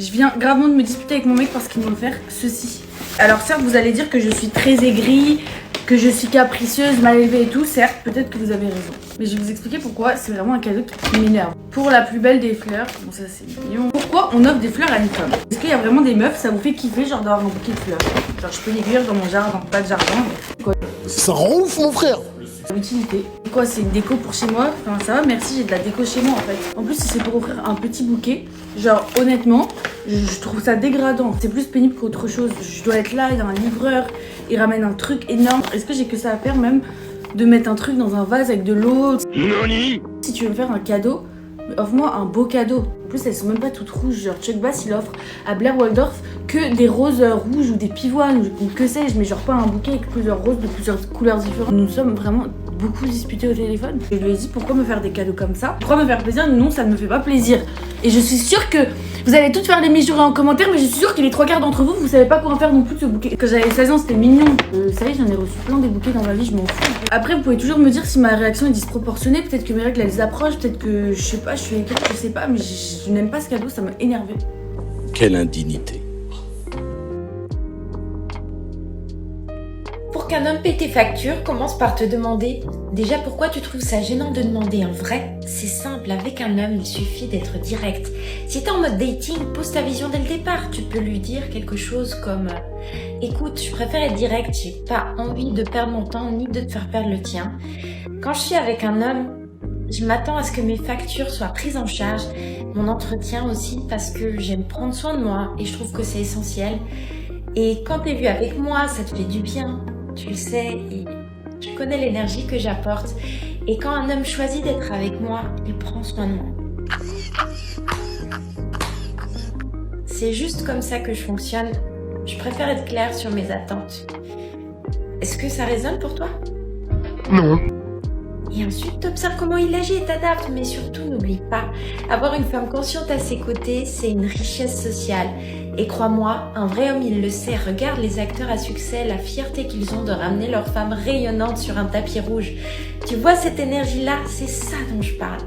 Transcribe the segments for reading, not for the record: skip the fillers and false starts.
Je viens gravement de me disputer avec mon mec parce qu'il m'a offert ceci. Alors certes, vous allez dire que je suis très aigrie, que je suis capricieuse, mal élevée et tout. Certes, peut-être que vous avez raison. Mais je vais vous expliquer pourquoi c'est vraiment un cadeau qui m'énerve. Pour la plus belle des fleurs, bon ça c'est mignon. Pourquoi on offre des fleurs à une femme? Est-ce qu'il y a vraiment des meufs, ça vous fait kiffer genre d'avoir un bouquet de fleurs? Genre je peux les cueillir dans mon jardin, pas de jardin. Mais... quoi? Ça rend ouf mon frère. L'utilité. Quoi, c'est une déco pour chez moi? Enfin ça va, merci, j'ai de la déco chez moi en fait. En plus si c'est pour offrir un petit bouquet, genre honnêtement, je trouve ça dégradant. C'est plus pénible qu'autre chose. Je dois être là, il y a un livreur, il ramène un truc énorme. Est-ce que j'ai que ça à faire même de mettre un truc dans un vase avec de l'eau? Nani? Si tu veux me faire un cadeau, offre-moi un beau cadeau. En plus elles sont même pas toutes rouges. Genre Chuck Bass il offre à Blair Waldorf que des roses rouges ou des pivoines ou que sais-je, mais genre pas un bouquet avec plusieurs roses de plusieurs couleurs différentes. Nous sommes vraiment beaucoup disputés au téléphone. Je lui ai dit pourquoi me faire des cadeaux comme ça? Pourquoi me faire plaisir? Non, ça ne me fait pas plaisir. Et je suis sûre que vous allez toutes faire les mijorer en commentaire, mais je suis sûre que les 3/4 d'entre vous, vous savez pas quoi en faire non plus de ce bouquet. Quand j'avais 16 ans, c'était mignon. Ça y est, j'en ai reçu plein des bouquets dans ma vie, je m'en fous. Après, vous pouvez toujours me dire si ma réaction est disproportionnée. Peut-être que mes règles elles approchent, peut-être que je sais pas, je suis aigrie, je sais pas, mais je n'aime pas ce cadeau, ça m'a énervé. Quelle indignité. Pour qu'un homme paie tes factures, commence par te demander déjà pourquoi tu trouves ça gênant de demander. En vrai, c'est simple, avec un homme, il suffit d'être direct. Si t'es en mode dating, pose ta vision dès le départ. Tu peux lui dire quelque chose comme écoute, je préfère être direct, j'ai pas envie de perdre mon temps ni de te faire perdre le tien. Quand je suis avec un homme, je m'attends à ce que mes factures soient prises en charge, mon entretien aussi, parce que j'aime prendre soin de moi et je trouve que c'est essentiel. Et quand t'es vu avec moi, ça te fait du bien. Tu le sais, et je connais l'énergie que j'apporte. Et quand un homme choisit d'être avec moi, il prend soin de moi. C'est juste comme ça que je fonctionne. Je préfère être claire sur mes attentes. Est-ce que ça résonne pour toi? Non. Et ensuite, t'observes comment il agit et t'adaptes. Mais surtout, n'oublie pas, avoir une femme consciente à ses côtés, c'est une richesse sociale. Et crois-moi, un vrai homme, il le sait. Regarde les acteurs à succès, la fierté qu'ils ont de ramener leur femme rayonnante sur un tapis rouge. Tu vois cette énergie-là, c'est ça dont je parle.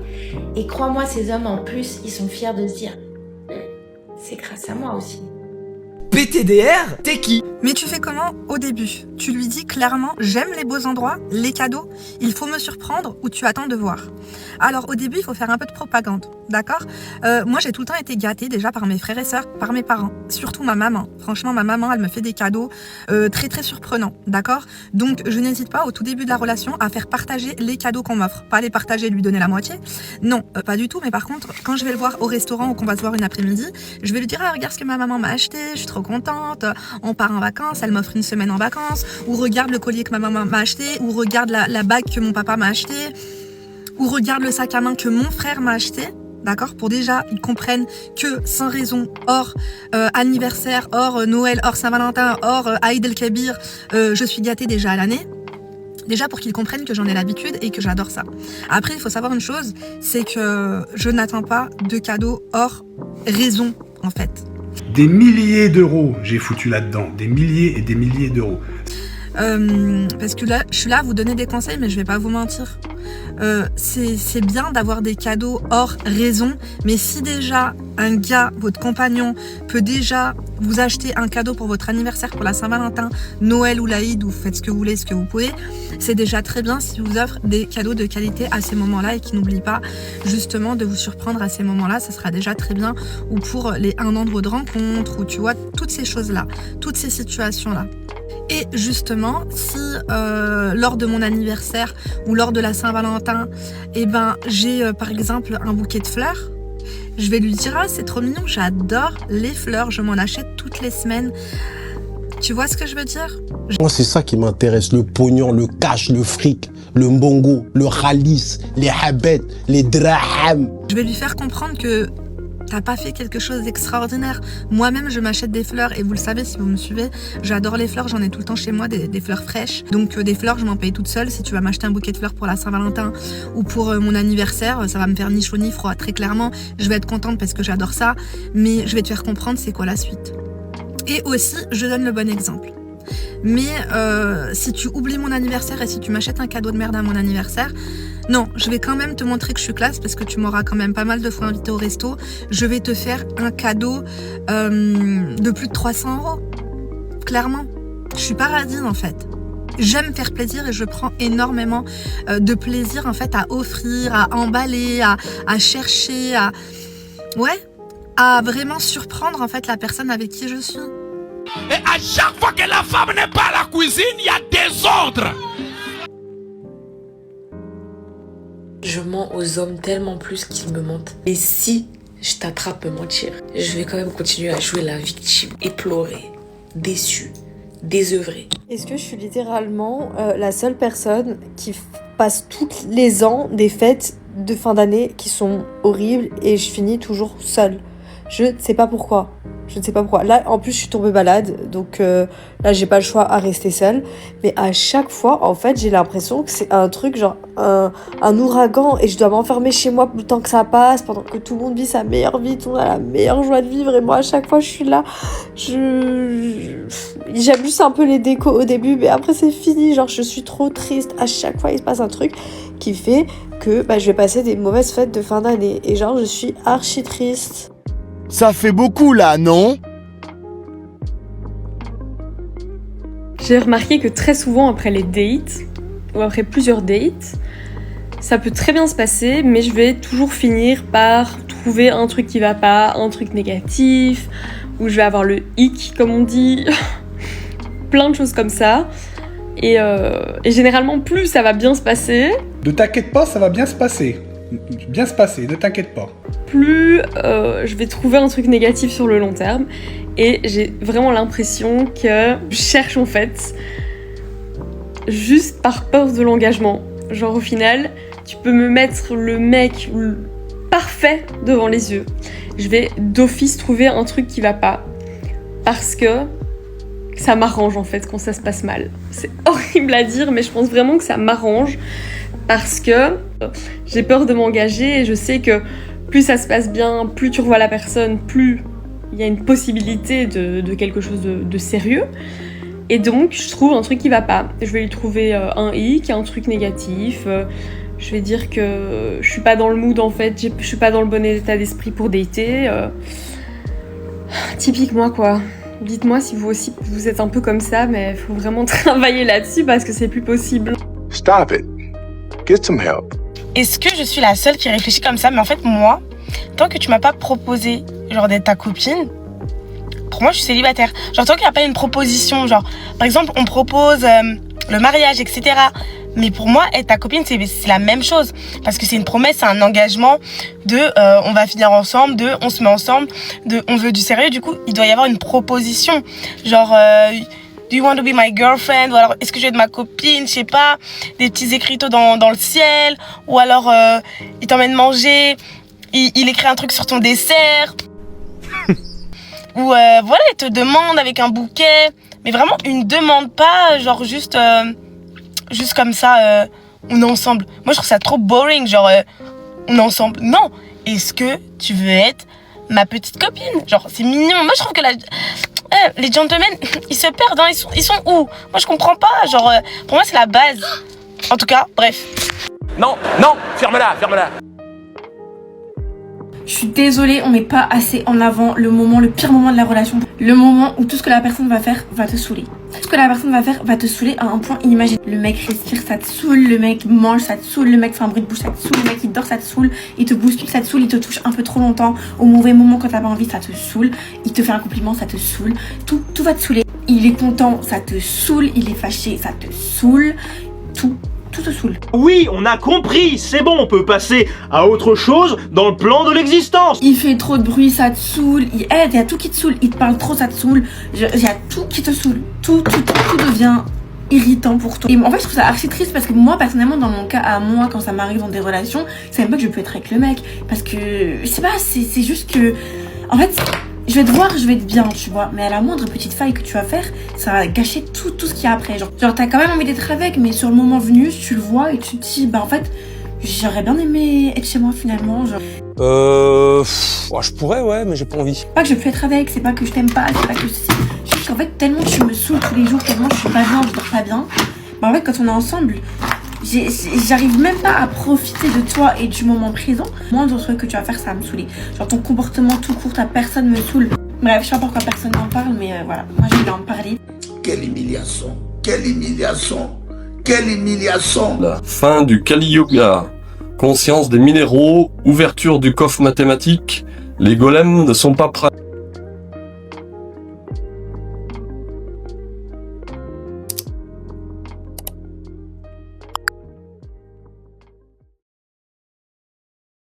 Et crois-moi, ces hommes, en plus, ils sont fiers de se dire c'est grâce à moi aussi. PTDR, t'es qui? Mais tu fais comment au début? Tu lui dis clairement j'aime les beaux endroits, les cadeaux, il faut me surprendre ou tu attends de voir. Alors au début il faut faire un peu de propagande, d'accord? Moi j'ai tout le temps été gâtée déjà par mes frères et sœurs, par mes parents, surtout ma maman. Franchement ma maman elle me fait des cadeaux très très surprenants, d'accord? Donc je n'hésite pas au tout début de la relation à faire partager les cadeaux qu'on m'offre. Pas les partager, lui donner la moitié, non, pas du tout, mais par contre quand je vais le voir au restaurant ou qu'on va se voir une après-midi, je vais lui dire ah regarde ce que ma maman m'a acheté, je suis trop contente, on part en vacances, elle m'offre une semaine en vacances, ou regarde le collier que ma maman m'a acheté, ou regarde la bague que mon papa m'a acheté, ou regarde le sac à main que mon frère m'a acheté, d'accord? Pour déjà, ils comprennent que sans raison, hors anniversaire, hors Noël, hors Saint-Valentin, hors Aïd el-Kabir, je suis gâtée déjà à l'année. Déjà pour qu'ils comprennent que j'en ai l'habitude et que j'adore ça. Après, il faut savoir une chose, c'est que je n'attends pas de cadeaux hors raison, en fait. Des milliers d'euros j'ai foutu là-dedans, des milliers et des milliers d'euros. Parce que là, je suis là à vous donner des conseils, mais je vais pas vous mentir. C'est bien d'avoir des cadeaux hors raison, mais si déjà un gars, votre compagnon, peut déjà vous acheter un cadeau pour votre anniversaire, pour la Saint-Valentin, Noël ou l'Aïd, ou faites ce que vous voulez, ce que vous pouvez, c'est déjà très bien si vous offre des cadeaux de qualité à ces moments-là et qui n'oublie pas justement de vous surprendre à ces moments-là, ça sera déjà très bien. Ou pour les 1 an de votre rencontre, ou tu vois, toutes ces choses-là, toutes ces situations-là. Et justement, si lors de mon anniversaire ou lors de la Saint-Valentin, eh ben, j'ai par exemple un bouquet de fleurs, je vais lui dire ah c'est trop mignon, j'adore les fleurs, je m'en achète toutes les semaines. Tu vois ce que je veux dire? Moi c'est ça qui m'intéresse, le pognon, le cash, le fric, le mbongo, le khalis, les habet, les draham. Je vais lui faire comprendre que t'as pas fait quelque chose d'extraordinaire. Moi-même, je m'achète des fleurs et vous le savez si vous me suivez, j'adore les fleurs, j'en ai tout le temps chez moi, des fleurs fraîches. Donc des fleurs, je m'en paye toute seule. Si tu vas m'acheter un bouquet de fleurs pour la Saint-Valentin ou pour mon anniversaire, ça va me faire ni chaud ni froid. Très clairement, je vais être contente parce que j'adore ça, mais je vais te faire comprendre c'est quoi la suite. Et aussi, je donne le bon exemple. Mais si tu oublies mon anniversaire et si tu m'achètes un cadeau de merde à mon anniversaire, Non, je vais quand même te montrer que je suis classe parce que tu m'auras quand même pas mal de fois invité au resto. Je vais te faire un cadeau de plus de 300 €. Clairement. Je suis paradine en fait. J'aime faire plaisir et je prends énormément de plaisir en fait à offrir, à emballer, à chercher, à vraiment surprendre en fait la personne avec qui je suis. Et à chaque fois que la femme n'est pas à la cuisine, il y a désordre. Je mens aux hommes tellement plus qu'ils me mentent. Et si je t'attrape me mentir, je vais quand même continuer à jouer la victime et pleurer, déçue, désœuvrée. Est-ce que je suis littéralement la seule personne qui passe tous les ans des fêtes de fin d'année qui sont horribles et je finis toujours seule? Je ne sais pas pourquoi. Je ne sais pas pourquoi. Là, en plus, je suis tombée malade, donc là, j'ai pas le choix à rester seule. Mais à chaque fois, en fait, j'ai l'impression que c'est un truc, genre un ouragan, et je dois m'enfermer chez moi le temps que ça passe, pendant que tout le monde vit sa meilleure vie, tout le monde a la meilleure joie de vivre, et moi, à chaque fois, je suis là. J'aime juste un peu les décos au début, mais après, c'est fini. Genre, je suis trop triste. À chaque fois, il se passe un truc qui fait que je vais passer des mauvaises fêtes de fin d'année. Et genre, je suis archi triste. Ça fait beaucoup là, non? J'ai remarqué que très souvent après les dates, ou après plusieurs dates, ça peut très bien se passer, mais je vais toujours finir par trouver un truc qui va pas, un truc négatif, ou je vais avoir le hic, comme on dit, plein de choses comme ça. Et généralement, plus ça va bien se passer... Ne t'inquiète pas, ça va bien se passer. Bien se passer, ne t'inquiète pas. Plus je vais trouver un truc négatif sur le long terme. Et j'ai vraiment l'impression que je cherche en fait juste par peur de l'engagement. Genre au final, tu peux me mettre le mec parfait devant les yeux. Je vais d'office trouver un truc qui va pas. Parce que ça m'arrange en fait quand ça se passe mal. C'est horrible à dire, mais je pense vraiment que ça m'arrange. Parce que j'ai peur de m'engager et je sais que plus ça se passe bien, plus tu revois la personne, plus il y a une possibilité de quelque chose de sérieux. Et donc, je trouve un truc qui va pas. Je vais lui trouver un hic, un truc négatif. Je vais dire que je suis pas dans le mood en fait, je suis pas dans le bon état d'esprit pour dater. Typique moi quoi. Dites-moi si vous aussi vous êtes un peu comme ça, mais il faut vraiment travailler là-dessus parce que c'est plus possible. Stop it. Get some help. Est-ce que je suis la seule qui réfléchit comme ça? Mais en fait, moi, tant que tu m'as pas proposé, genre, d'être ta copine, pour moi, je suis célibataire. Genre, tant qu'il n'y a pas une proposition, genre, par exemple, on propose le mariage, etc. Mais pour moi, être ta copine, c'est la même chose. Parce que c'est une promesse, c'est un engagement de on va finir ensemble, de on se met ensemble, de on veut du sérieux. Du coup, il doit y avoir une proposition. Genre... Do you want to be my girlfriend? Ou alors, est-ce que je vais être ma copine? Je sais pas. Des petits écriteaux dans le ciel. Ou alors, il t'emmène manger. Il écrit un truc sur ton dessert. Ou voilà, il te demande avec un bouquet. Mais vraiment, une demande pas, genre juste comme ça, on est ensemble. Moi, je trouve ça trop boring, genre, on est ensemble. Non. Est-ce que tu veux être ma petite copine? Genre, c'est mignon. Moi, je trouve que les gentlemen, ils se perdent, hein. Ils sont où? Moi, je comprends pas. Genre, pour moi, c'est la base. En tout cas, bref. Non, ferme-la. Je suis désolée, on met pas assez en avant le pire moment de la relation. Le moment où tout ce que la personne va faire va te saouler. Tout ce que la personne va faire va te saouler à un point inimaginable. Le mec respire, ça te saoule. Le mec mange, ça te saoule. Le mec fait un bruit de bouche, ça te saoule. Le mec il dort, ça te saoule. Il te bouscule, ça te saoule. Il te touche un peu trop longtemps. Au mauvais moment quand t'as pas envie, ça te saoule. Il te fait un compliment, ça te saoule. Tout va te saouler. Il est content, ça te saoule. Il est fâché, ça te saoule. Tout te saoule. Oui, on a compris, c'est bon, on peut passer à autre chose dans le plan de l'existence. Il fait trop de bruit, ça te saoule. Il y a tout qui te saoule. Il te parle trop, ça te saoule. Il y a tout qui te saoule. Tout devient irritant pour toi. Et en fait, je trouve ça archi triste parce que moi, personnellement, dans mon cas, à moi, quand ça m'arrive dans des relations, c'est même pas que je peux être avec le mec. Parce que, je sais pas, c'est juste que... En fait... Je vais te voir, je vais être bien, tu vois. Mais à la moindre petite faille que tu vas faire, ça va gâcher tout ce qu'il y a après. Genre t'as quand même envie d'être avec, mais sur le moment venu, tu le vois et tu te dis, en fait, j'aurais bien aimé être chez moi finalement. Genre... je pourrais, ouais, mais j'ai pas envie. Pas que je peux être avec, c'est pas que je t'aime pas, c'est pas que c'est juste qu'en fait, tellement tu me saoules tous les jours, tellement je suis pas bien, je dors pas bien. En fait, quand on est ensemble, J'arrive même pas à profiter de toi et du moment présent. Moi, d'autres trucs que tu vas faire, ça va me saouler. Genre ton comportement tout court, ta personne me saoule. Bref, je sais pas pourquoi personne n'en parle, mais voilà, moi j'ai envie d'en parler. Quelle humiliation. Quelle humiliation. Quelle humiliation. La fin du Kali Yoga. Conscience des minéraux, ouverture du coffre mathématique. Les golems ne sont pas prêts.